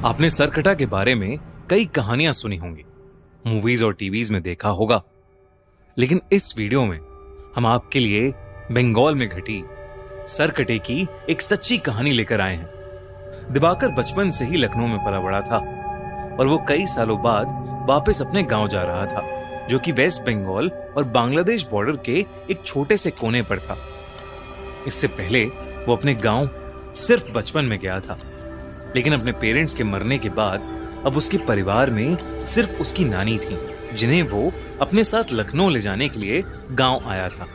आपने सरकटा के बारे में कई कहानियां सुनी होंगी, मूवीज और टीवीज में देखा होगा, लेकिन इस वीडियो में हम आपके लिए बंगाल में घटी सरकटे की एक सच्ची कहानी लेकर आए हैं। दिवाकर बचपन से ही लखनऊ में पला बड़ा था और वो कई सालों बाद वापस अपने गांव जा रहा था, जो कि वेस्ट बंगाल और बांग्लादेश बॉर्डर के एक छोटे से कोने पर था। इससे पहले वो अपने गांव सिर्फ बचपन में गया था, लेकिन अपने पेरेंट्स के मरने के बाद अब उसके परिवार में सिर्फ उसकी नानी थी, जिन्हें वो अपने साथ लखनऊ ले जाने के लिए गांव आया था।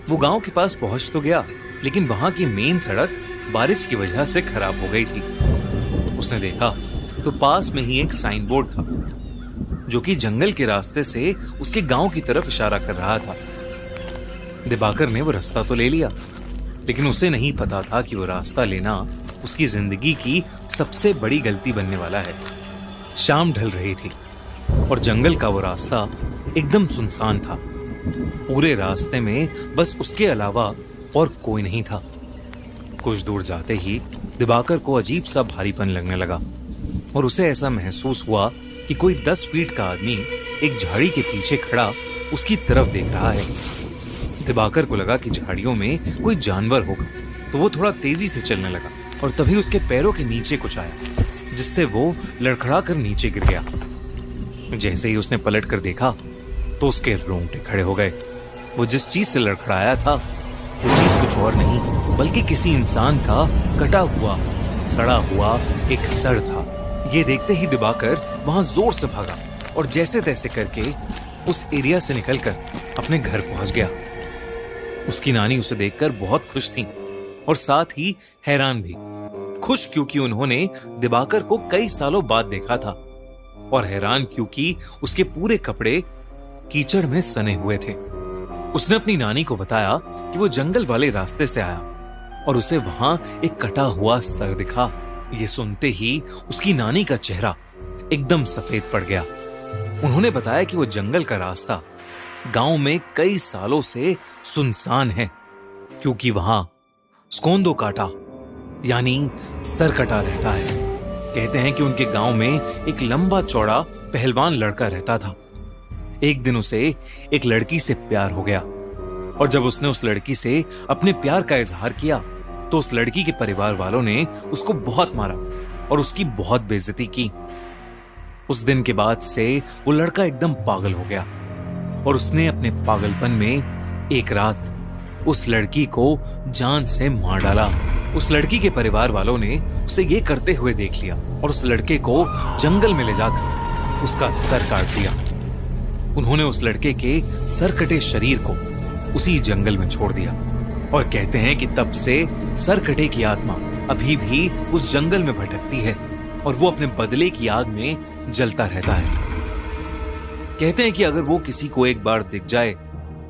वो गांव के पास पहुंच तो गया, लेकिन वहां की मेन सड़क बारिश की वजह से खराब हो गई थी। उसने देखा तो पास में ही एक साइन बोर्ड था, जो कि जंगल के रास्ते से उसके गांव की तरफ इशारा कर रहा था। दिवाकर ने वो रास्ता तो ले लिया, लेकिन उसे नहीं पता था कि वो रास्ता लेना उसकी जिंदगी की सबसे बड़ी गलती बनने वाला है। शाम ढल रही थी और जंगल का वो रास्ता एकदम सुनसान था। पूरे रास्ते में बस उसके अलावा और कोई नहीं था। कुछ दूर जाते ही दिवाकर को अजीब सा भारीपन लगने लगा और उसे ऐसा महसूस हुआ कि कोई 10 फीट का आदमी एक झाड़ी के पीछे खड़ा उसकी तरफ देख रहा है। दिवाकर को लगा कि झाड़ियों में कोई जानवर होगा, तो वो थोड़ा तेजी से चलने लगा और तभी उसके पैरों के नीचे कुछ आया, जिससे वो लड़खड़ा कर नीचे गिर गया। जैसे ही उसने पलट कर देखा तो उसके रोंगटे खड़े हो गए। वो जिस चीज से लड़खड़ाया था वो चीज कुछ और नहीं बल्कि किसी इंसान का कटा हुआ सड़ा हुआ एक सर था। ये देखते ही दिवाकर वहां जोर से भागा और जैसे तैसे करके उस एरिया से निकलकर अपने घर पहुंच गया। उसकी नानी उसे देखकर बहुत खुश थी और साथ ही हैरान भी। खुश क्योंकि उन्होंने दिवाकर को कई सालों बाद देखा था, और हैरान क्योंकि उसके पूरे कपड़े कीचड़ में सने हुए थे। उसने अपनी नानी को बताया कि वो जंगल वाले रास्ते से आया और उसे वहां एक कटा हुआ सर दिखा। ये सुनते ही उसकी नानी का चेहरा एकदम सफेद पड़ गया। उन्होंने बताया कि वो जंगल का रास्ता गांव में कई सालों से सुनसान है, क्योंकि वहां स्कोंदो काटा यानी सर कटा रहता है। कहते हैं कि उनके गांव में एक लंबा चौड़ा पहलवान लड़का रहता था। एक दिन उसे एक लड़की से प्यार हो गया, और जब उसने उस लड़की से अपने प्यार का इजहार किया तो उस लड़की के परिवार वालों ने उसको बहुत मारा और उसकी बहुत बेइज्जती की। उस दिन के बाद से वो लड़का एकदम पागल हो गया और उसने अपने पागलपन में एक रात उस लड़की को जान से मार डाला। उस लड़की के परिवार वालों ने उसे ये करते हुए देख लिया और उस लड़के को जंगल में ले जाकर उसका सर काट दिया। उन्होंने उस लड़के के सर कटे शरीर को उसी जंगल में छोड़ दिया, और कहते हैं कि तब से सरकटे की आत्मा अभी भी उस जंगल में भटकती है और वो अपने बदले की आग में जलता रहता है। कहते हैं कि अगर वो किसी को एक बार दिख जाए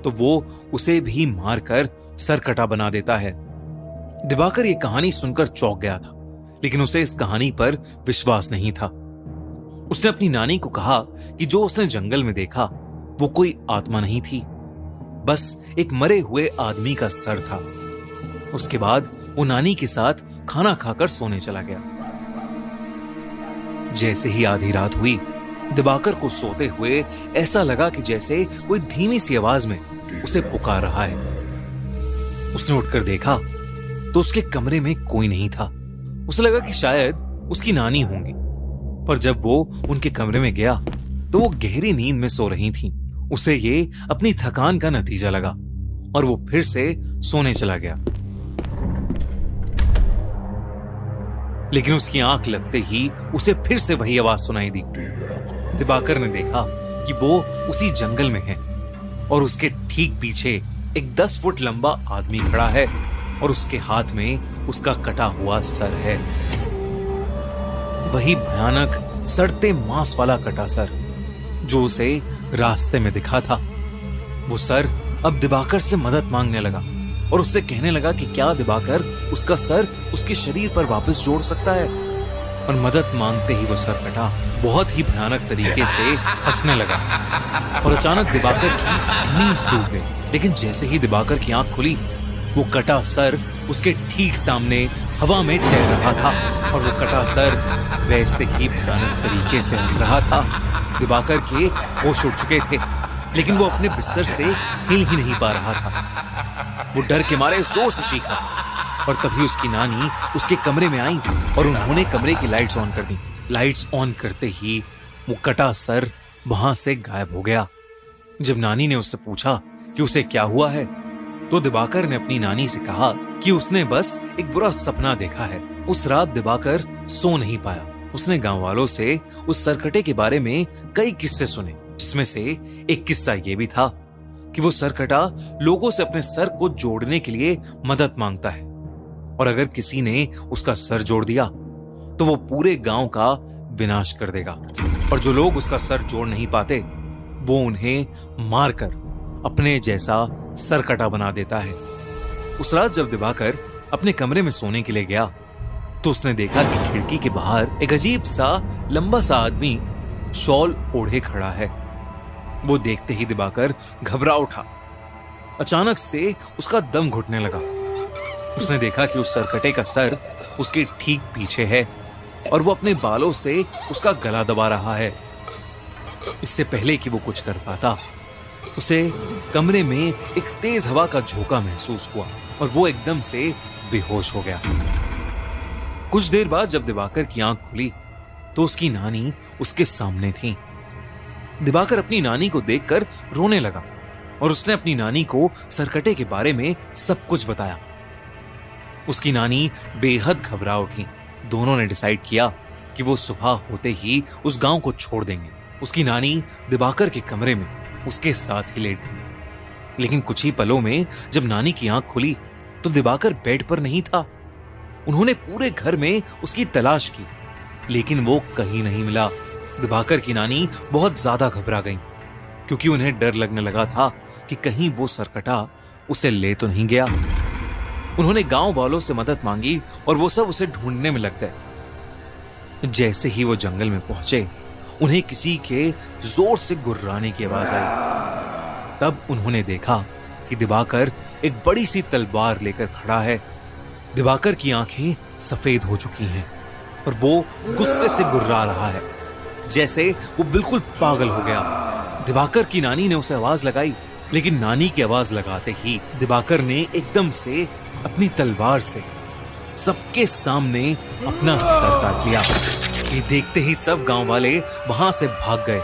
तो वो उसे भी मारकर सरकटा बना देता है। दिवाकर ये कहानी सुनकर चौंक गया था, लेकिन उसे इस कहानी पर विश्वास नहीं था। उसने अपनी नानी को कहा कि जो उसने जंगल में देखा वो कोई आत्मा नहीं थी, बस एक मरे हुए आदमी का सर था। उसके बाद वो नानी के साथ खाना खाकर सोने चला गया। जैसे ही आधी रात हुई, दिवाकर को सोते हुए ऐसा लगा कि जैसे कोई धीमी सी आवाज में उसे पुकार रहा है। उसने उठकर देखा तो उसके कमरे में कोई नहीं था। उसे लगा कि शायद उसकी नानी होंगी, पर जब वो उनके कमरे में गया तो वो गहरी नींद में सो रही थीं। उसे ये अपनी थकान का नतीजा लगा और वो फिर से सोने चला गया। लेकिन उसकी आंख लगते ही उसे फिर से वही आवाज सुनाई दी। दिवाकर ने देखा कि वो उसी जंगल में है और उसके ठीक पीछे एक 10 फुट लंबा आदमी खड़ा है और उसके हाथ में उसका कटा हुआ सर है। वही भयानक सड़ते मांस वाला कटा सर जो उसे रास्ते में दिखा था। वो सर अब दिवाकर से मदद मांगने लगा और उससे कहने लगा कि क्या दिवाकर उसका सर उसके शरीर पर वापस जोड़ सकता है। और मदद मांगते ही वो सर कटा बहुत ही भयानक तरीके से हंसने लगा और अचानक दिवाकर की नींद टूट गई। लेकिन जैसे ही दिवाकर की आंख खुली वो कटा सर उसके ठीक सामने हवा में तैर रहा था और वो कटा सर वैसे ही भयानक तरीके से हंस रहा था। दिवाकर के होश उड़ चुके थे, लेकिन वो अपने बिस्तर से हिल ही नहीं पा रहा था। वो डर के मारे जोर से चीखा और तभी उसकी नानी उसके कमरे में आई और उन्होंने कमरे की लाइट्स ऑन कर दी। लाइट्स ऑन करते ही वो कटा सर वहां से गायब हो गया। जब नानी ने उससे पूछा कि उसे क्या हुआ है, तो दिवाकर ने अपनी नानी से कहा कि उसने बस एक बुरा सपना देखा है। उस रात दिवाकर सो नहीं पाया। उसने गांव वालों से उस सरकटे के बारे में कई किस्से सुने, जिसमें से एक किस्सा ये भी था कि वो सरकटा लोगों से अपने सर को जोड़ने के लिए मदद मांगता है और अगर किसी ने उसका सर जोड़ दिया तो वो पूरे गांव का विनाश कर देगा और जो लोग उसका सर जोड़ नहीं पाते वो उन्हें मारकर अपने जैसा सरकटा बना देता है। उस रात जब दिवाकर अपने कमरे में सोने के लिए गया तो उसने देखा कि खिड़की के बाहर एक अजीब सा लंबा सा आदमी शॉल ओढ़े खड़ा है। वो देखते ही दिवाकर घबरा उठा। अचानक से उसका दम घुटने लगा। उसने देखा कि उस सरकटे का सर उसके ठीक पीछे है और वो अपने बालों से उसका गला दबा रहा है। इससे पहले कि वो कुछ कर पाता, उसे कमरे में एक तेज हवा का झोंका महसूस हुआ और वो एकदम से बेहोश हो गया। कुछ देर बाद जब दिवाकर की आंख खुली तो उसकी नानी उसके सामने थी। दिवाकर अपनी नानी को देखकर रोने लगा और उसने अपनी नानी को सरकटे के बारे में सब कुछ बताया। उसकी नानी बेहद घबरा उठी। दोनों ने डिसाइड किया कि वो सुबह होते ही उस गांव को छोड़ देंगे। उसकी नानी दिवाकर के कमरे में उसके साथ ही लेट गई। लेकिन कुछ ही पलों में जब नानी की आंख खुली तो दिवाकर बेड पर नहीं था। उन्होंने पूरे घर में उसकी तलाश की, लेकिन वो कहीं नहीं मिला। दिवाकर की नानी बहुत ज्यादा घबरा गई क्योंकि उन्हें डर लगने लगा था कि कहीं वो सरकटा उसे ले तो नहीं गया। उन्होंने गांव वालों से मदद मांगी और वो सब उसे ढूंढने में लग गए। जैसे ही वो जंगल में पहुंचे, उन्हें किसी के जोर से गुर्राने की आवाज आई। तब उन्होंने देखा कि दिवाकर एक बड़ी सी तलवार लेकर खड़ा है। दिवाकर की आंखें सफेद हो चुकी हैं और वो गुस्से से गुर्रा रहा है, जैसे वो बिल्कुल पागल हो गया। दिवाकर की नानी ने उसे आवाज लगाई, लेकिन नानी की आवाज लगाते ही दिवाकर ने एकदम से अपनी तलवार से सबके सामने अपना सर काट लिया। ये देखते ही सब गांव वाले वहां से भाग गए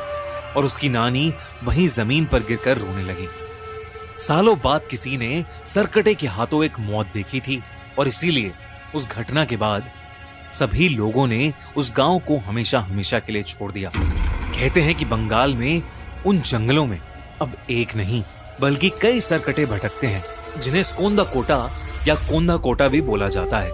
और उसकी नानी वहीं जमीन पर गिरकर रोने लगी। सालों बाद किसी ने सरकटे के हाथों एक मौत देखी थी और इसीलिए उस घटना के बाद सभी लोगों ने उस गांव को हमेशा हमेशा के लिए छोड़ दिया। कहते हैं कि बंगाल में उन जंगलों में अब एक नहीं बल्कि कई सरकटे भटकते हैं, जिन्हें स्कोंदा कोटा या कोंदा कोटा भी बोला जाता है।